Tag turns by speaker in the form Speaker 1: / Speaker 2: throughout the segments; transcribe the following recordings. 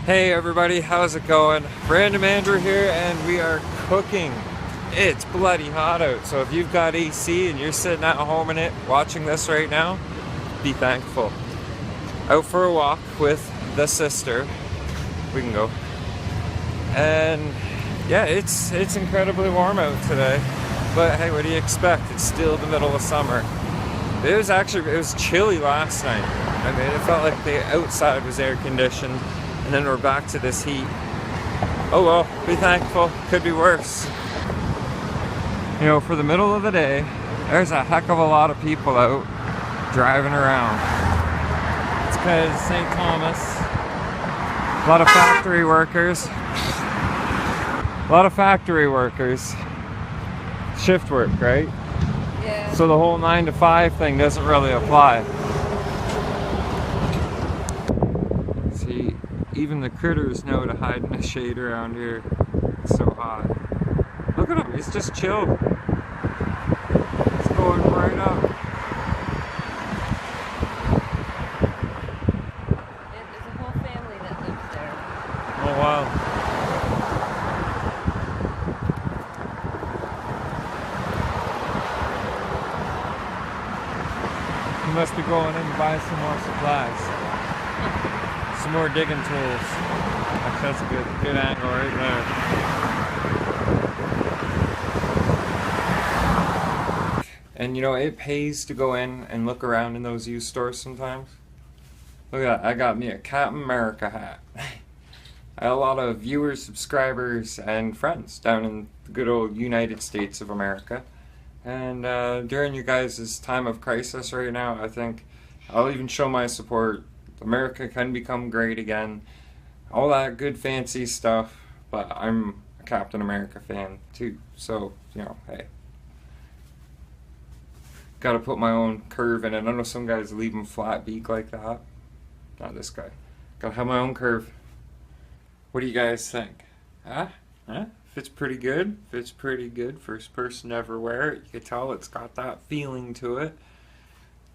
Speaker 1: Hey everybody, how's it going? Random Andrew here, and we are cooking. It's bloody hot out, so if you've got AC and you're sitting at home in it watching this right now, be thankful. Out for a walk with the sister. We can go. And yeah, it's incredibly warm out today. But hey, what do you expect? It's still the middle of summer. It was chilly last night. I mean, it felt like the outside was air conditioned. And then we're back to this heat. Oh well, be thankful. Could be worse. You know, for the middle of the day, there's a heck of a lot of people out driving around. It's because St. Thomas. A lot of factory workers. A lot of factory workers. Shift work, right?
Speaker 2: Yeah.
Speaker 1: So the whole 9 to 5 thing doesn't really apply. See, even the critters know to hide in the shade around here. It's so hot. Look at him, he's just chilled. He's going right up.
Speaker 2: There's a whole family that lives there.
Speaker 1: Oh wow. You must be going in to buy some more supplies. Some more digging tools. Actually, that's a good angle right there. And you know, it pays to go in and look around in those used stores sometimes. Look at that, I got me a Captain America hat. I have a lot of viewers, subscribers, and friends down in the good old United States of America. And during you guys' time of crisis right now, I think I'll even show my support. America can become great again. All that good fancy stuff. But I'm a Captain America fan too. So, you know, hey. Gotta put my own curve in it. I know some guys leave them flat beak like that. Not this guy. Gotta have my own curve. What do you guys think? Huh? Fits pretty good. Fits pretty good. First person to ever wear it. You can tell it's got that feeling to it.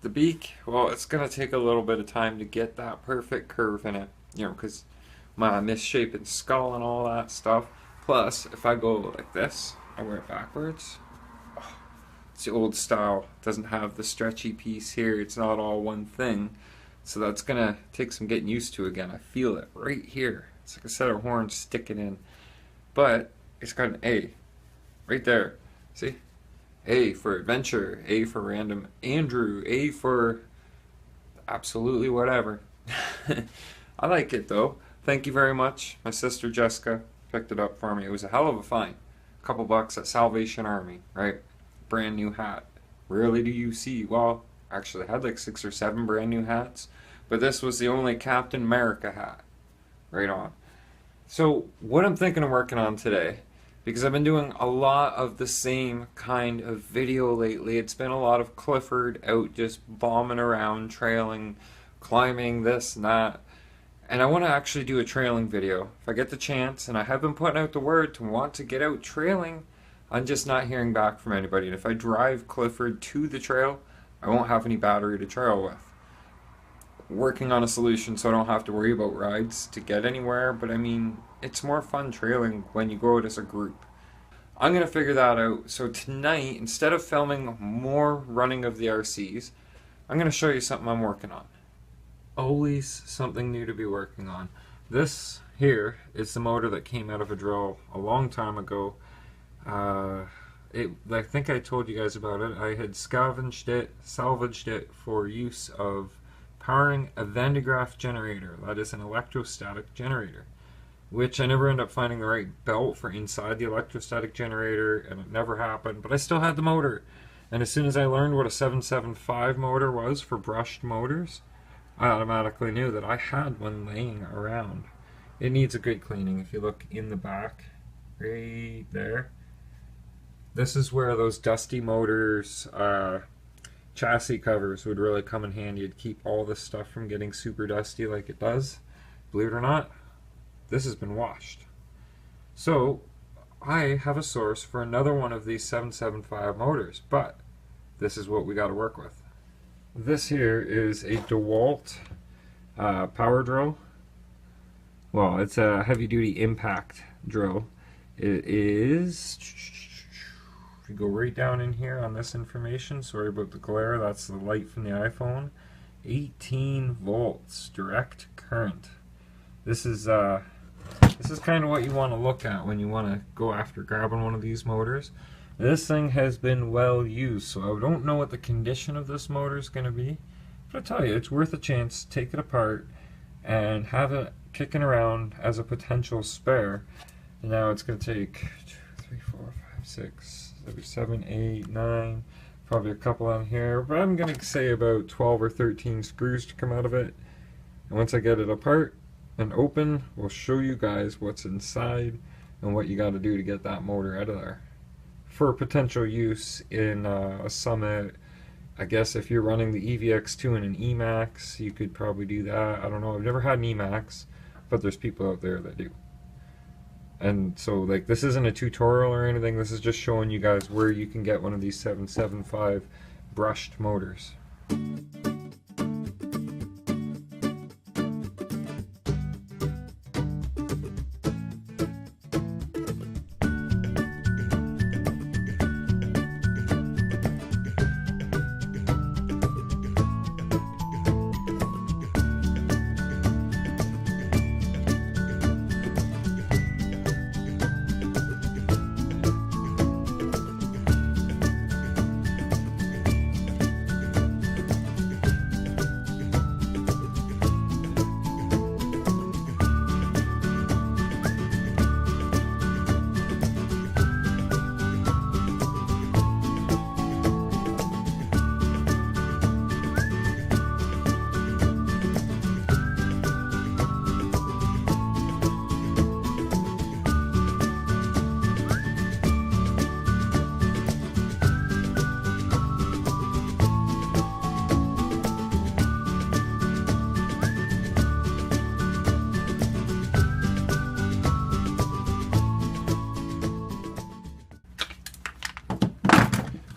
Speaker 1: The beak, well, it's gonna take a little bit of time to get that perfect curve in it. You know, because my misshapen skull and all that stuff. Plus, if I go like this, I wear it backwards. Oh, it's the old style. It doesn't have the stretchy piece here. It's not all one thing. So that's gonna take some getting used to again. I feel it right here. It's like a set of horns sticking in. But it's got an A right there. See? A for adventure, A for random Andrew, A for absolutely whatever. I like it though. Thank you very much. My sister Jessica picked it up for me. It was a hell of a find. A couple bucks at Salvation Army, right? Brand new hat. Rarely do you see, well, actually I had like 6 or 7 brand new hats, but this was the only Captain America hat. Right on. So what I'm thinking of working on today, because I've been doing a lot of the same kind of video lately. It's been a lot of Clifford out just bombing around, trailing, climbing, this and that. And I want to actually do a trailing video. If I get the chance, and I have been putting out the word to want to get out trailing, I'm just not hearing back from anybody. And if I drive Clifford to the trail, I won't have any battery to trail with. Working on a solution so I don't have to worry about rides to get anywhere, but I mean, it's more fun trailing when you go out as a group. I'm going to figure that out. So tonight, instead of filming more running of the RCs, I'm going to show you something I'm working on. Always something new to be working on. This here is the motor that came out of a drill a long time ago. I think I told you guys about it. I had salvaged it for use of powering a Van de Graaff generator. That is an electrostatic generator, which I never ended up finding the right belt for inside the electrostatic generator, and it never happened, but I still had the motor. And as soon as I learned what a 775 motor was for brushed motors, I automatically knew that I had one laying around. It needs a good cleaning. If you look in the back, right there, this is where those dusty motors, chassis covers would really come in handy. It'd keep all this stuff from getting super dusty like it does. Believe it or not, this has been washed. So I have a source for another one of these 775 motors, but this is what we got to work with. This here is a DeWalt power drill. Well, it's a heavy duty impact drill. It is, if you go right down in here on this information, sorry about the glare, that's the light from the iPhone. 18 volts direct current. This is kind of what you want to look at when you want to go after grabbing one of these motors. This thing has been well used, so I don't know what the condition of this motor is going to be, but I tell you, it's worth a chance. Take it apart and have it kicking around as a potential spare. And now it's going to take 2, 3, 4, 5, 6, 7, 8, 9, probably a couple on here, but I'm going to say about 12 or 13 screws to come out of it. And once I get it apart and open, we'll show you guys what's inside and what you got to do to get that motor out of there for potential use in a Summit. I guess if you're running the EVX2 and an Emax, you could probably do that. I don't know, I've never had an Emax, but there's people out there that do. And so, like, this isn't a tutorial or anything, this is just showing you guys where you can get one of these 775 brushed motors.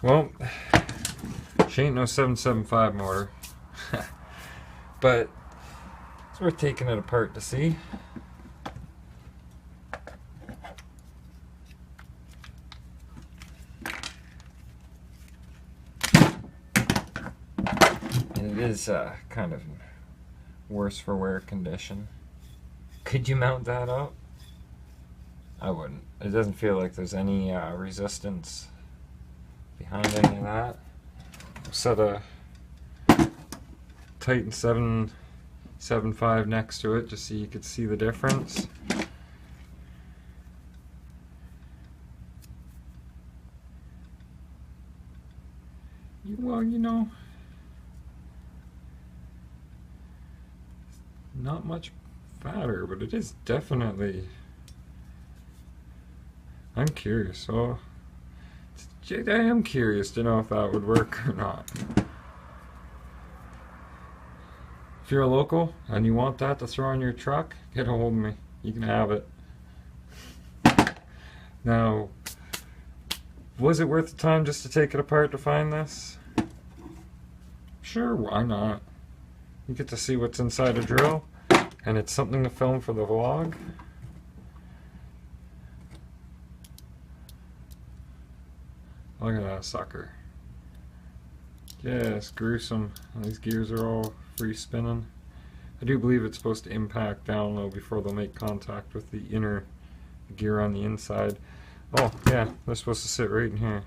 Speaker 1: Well, she ain't no 775 motor, but it's worth taking it apart to see. And it is kind of worse for wear condition. Could you mount that up? I wouldn't. It doesn't feel like there's any resistance behind any of that. Set a Titan 775 next to it just so you could see the difference. Well, you know, not much fatter, but it is definitely. I'm curious. So I am curious to know if that would work or not. If you're a local and you want that to throw on your truck, get a hold of me. You can have it. Now, was it worth the time just to take it apart to find this? Sure, why not? You get to see what's inside a drill, and it's something to film for the vlog. Look at that sucker. Yes, gruesome. These gears are all free spinning. I do believe it's supposed to impact down low before they'll make contact with the inner gear on the inside. Oh, yeah, they're supposed to sit right in here.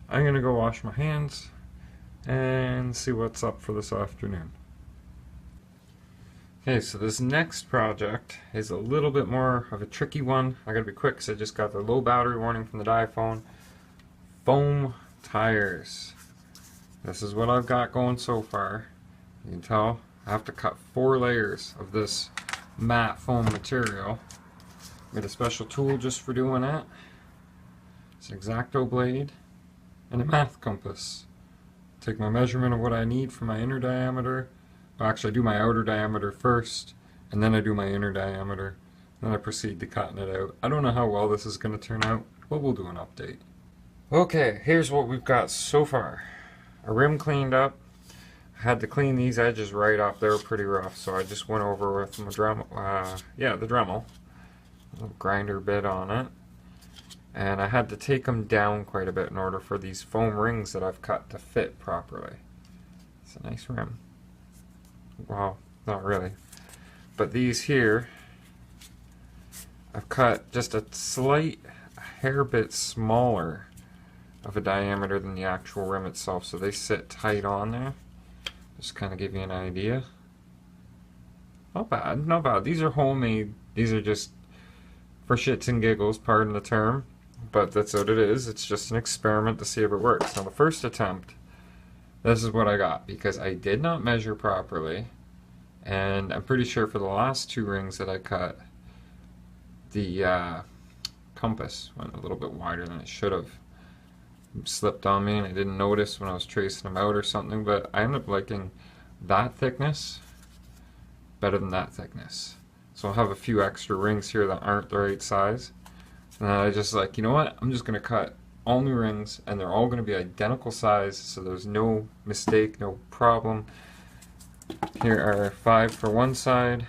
Speaker 1: I'm gonna go wash my hands and see what's up for this afternoon. Okay, so this next project is a little bit more of a tricky one. I gotta be quick because I just got the low battery warning from the iPhone. Foam tires. This is what I've got going so far. You can tell I have to cut 4 layers of this matte foam material. Get a special tool just for doing it. It's an X-Acto blade and a math compass. Take my measurement of what I need for my inner diameter. Well, actually I do my outer diameter first, and then I do my inner diameter. Then I proceed to cutting it out. I don't know how well this is going to turn out, but we'll do an update. Okay, here's what we've got so far. A rim cleaned up. I had to clean these edges right off. They were pretty rough, so I just went over with my Dremel. The Dremel. A little grinder bit on it. And I had to take them down quite a bit in order for these foam rings that I've cut to fit properly. It's a nice rim. Well, not really. But these here, I've cut just a slight hair bit smaller of a diameter than the actual rim itself, so they sit tight on there. Just kind of give you an idea. Not bad, not bad. These are homemade. These are just for shits and giggles, pardon the term. But that's what it is. It's just an experiment to see if it works. Now the first attempt, this is what I got, because I did not measure properly, and I'm pretty sure for the last two rings that I cut, the compass went a little bit wider than it should have. It slipped on me and I didn't notice when I was tracing them out or something, but I ended up liking that thickness better than that thickness. So I'll have a few extra rings here that aren't the right size. And I just like, you know what, I'm just going to cut all new rings and they're all going to be identical size, so there's no mistake, no problem. Here are 5 for one side,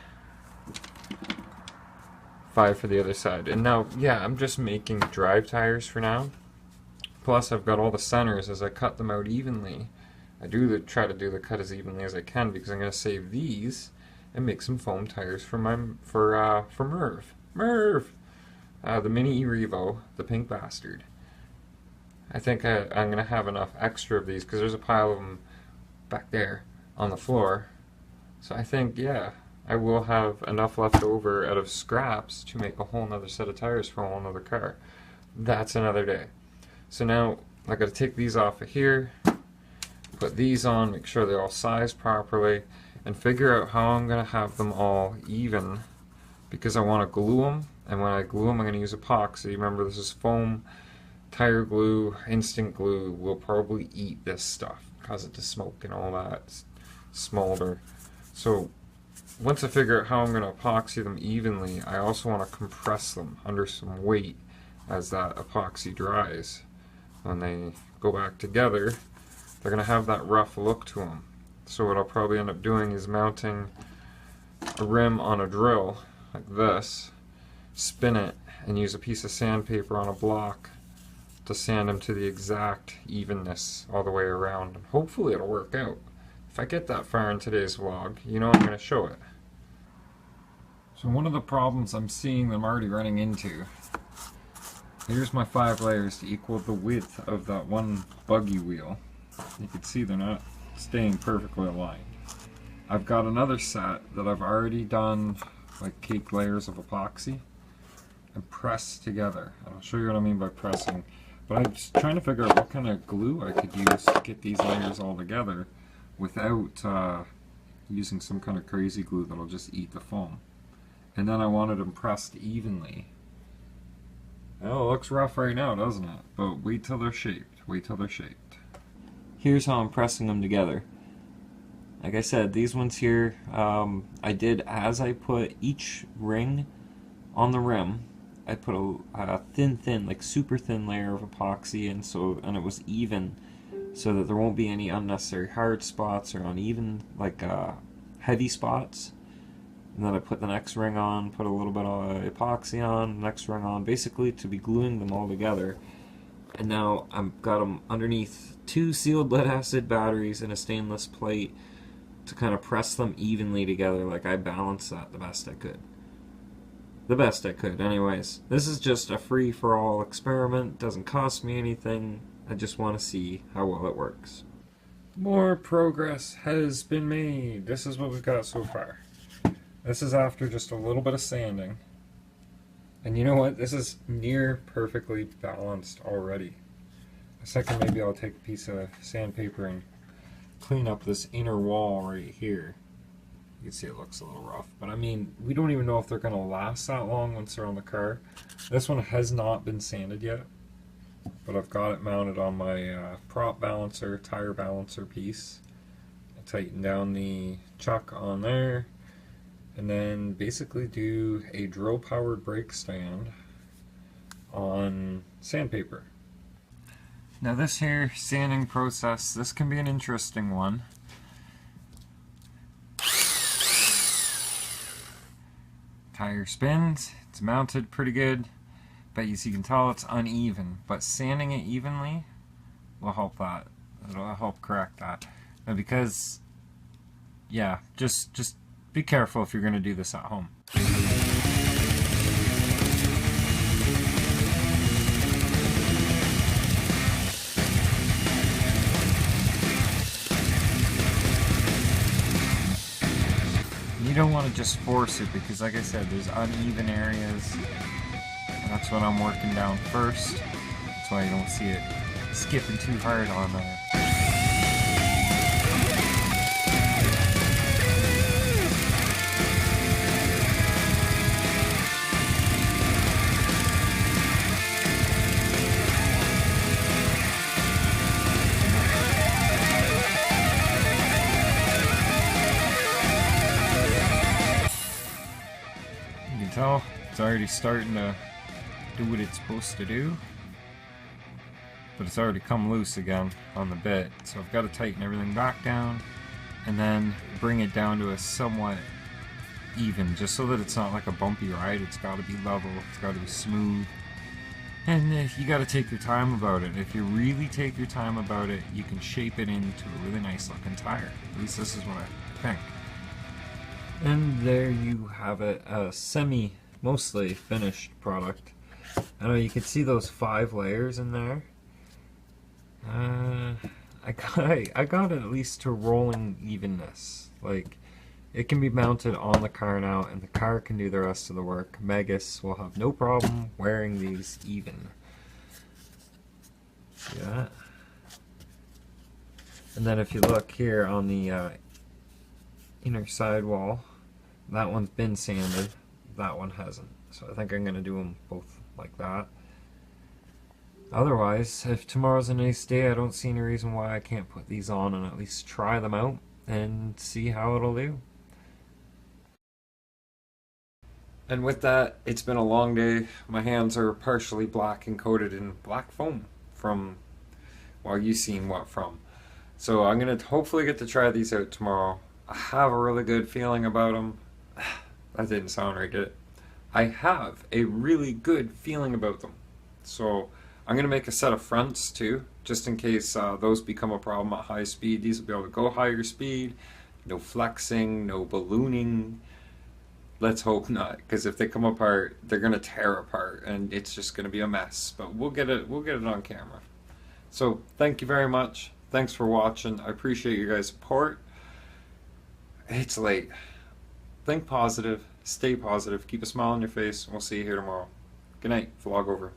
Speaker 1: 5 for the other side. And now, yeah, I'm just making drive tires for now. Plus I've got all the centers as I cut them out evenly. I try to do the cut as evenly as I can because I'm going to save these and make some foam tires for Merv. The Mini E-Revo, the pink bastard. I think I'm going to have enough extra of these because there's a pile of them back there on the floor. So I think, yeah, I will have enough left over out of scraps to make a whole nother set of tires for a whole nother car. That's another day. So now I got to take these off of here, put these on, make sure they're all sized properly, and figure out how I'm going to have them all even, because I want to glue them, and when I glue them I'm going to use epoxy. Remember, this is foam, tire glue, instant glue will probably eat this stuff, cause it to smoke and all that, smolder. So once I figure out how I'm going to epoxy them evenly, I also want to compress them under some weight as that epoxy dries. When they go back together, they're going to have that rough look to them. So what I'll probably end up doing is mounting a rim on a drill like this, spin it, and use a piece of sandpaper on a block to sand them to the exact evenness all the way around. And hopefully it'll work out. If I get that far in today's vlog, you know I'm going to show it. So one of the problems I'm seeing them already running into, here's my 5 layers to equal the width of that one buggy wheel. You can see they're not staying perfectly aligned. I've got another set that I've already done like cake layers of epoxy and pressed together. And I'll show you what I mean by pressing. But I'm just trying to figure out what kind of glue I could use to get these layers all together without using some kind of crazy glue that'll just eat the foam. And then I wanted them pressed evenly. Oh, it looks rough right now, doesn't it? But wait till they're shaped. Wait till they're shaped. Here's how I'm pressing them together. Like I said, these ones here, I did as I put each ring on the rim, I put a thin, like super thin layer of epoxy in, and it was even, so that there won't be any unnecessary hard spots or uneven, like heavy spots. And then I put the next ring on, put a little bit of epoxy on, next ring on, basically to be gluing them all together. And now I've got them underneath 2 sealed lead acid batteries and a stainless plate to kind of press them evenly together. Like I balanced that the best I could. The best I could, anyways. This is just a free-for-all experiment, doesn't cost me anything. I just want to see how well it works. More progress has been made. This is what we've got so far. This is after just a little bit of sanding. And you know what? This is near perfectly balanced already. A second, maybe I'll take a piece of sandpaper and clean up this inner wall right here. You can see it looks a little rough. But I mean, we don't even know if they're going to last that long once they're on the car. This one has not been sanded yet. But I've got it mounted on my prop balancer, tire balancer piece. I tighten down the chuck on there. And then basically do a drill powered brake stand on sandpaper. Now this here sanding process, this can be an interesting one. Tire spins, it's mounted pretty good, but as you can tell it's uneven, but sanding it evenly will help that. It'll help correct that. Now because, yeah, just be careful if you're going to do this at home. You don't want to just force it because, like I said, there's uneven areas. And that's what I'm working down first. That's why you don't see it skipping too hard on there. You can tell it's already starting to do what it's supposed to do, but it's already come loose again on the bit, so I've got to tighten everything back down and then bring it down to a somewhat even, just so that it's not like a bumpy ride. It's got to be level, it's got to be smooth, and you got to take your time about it. If you really take your time about it, you can shape it into a really nice looking tire. At least this is what I think. And there you have it, a mostly finished product. I know you can see those 5 layers in there. I got it at least to rolling evenness. Like, it can be mounted on the car now, and the car can do the rest of the work. Megas will have no problem wearing these even. See that? And then if you look here on the inner sidewall, that one's been sanded, that one hasn't. So I think I'm going to do them both like that. Otherwise, if tomorrow's a nice day, I don't see any reason why I can't put these on and at least try them out and see how it'll do. And with that, it's been a long day. My hands are partially black and coated in black foam from, well, you've seen what from. So I'm going to hopefully get to try these out tomorrow. I have a really good feeling about them. That didn't sound very good. I have a really good feeling about them. So I'm going to make a set of fronts too, just in case those become a problem at high speed. These will be able to go higher speed, no flexing, no ballooning. Let's hope not, because if they come apart, they're going to tear apart and it's just going to be a mess. But we'll get it on camera. So thank you very much. Thanks for watching. I appreciate your guys' support. It's late. Think positive, stay positive, keep a smile on your face, and we'll see you here tomorrow. Good night. Vlog over.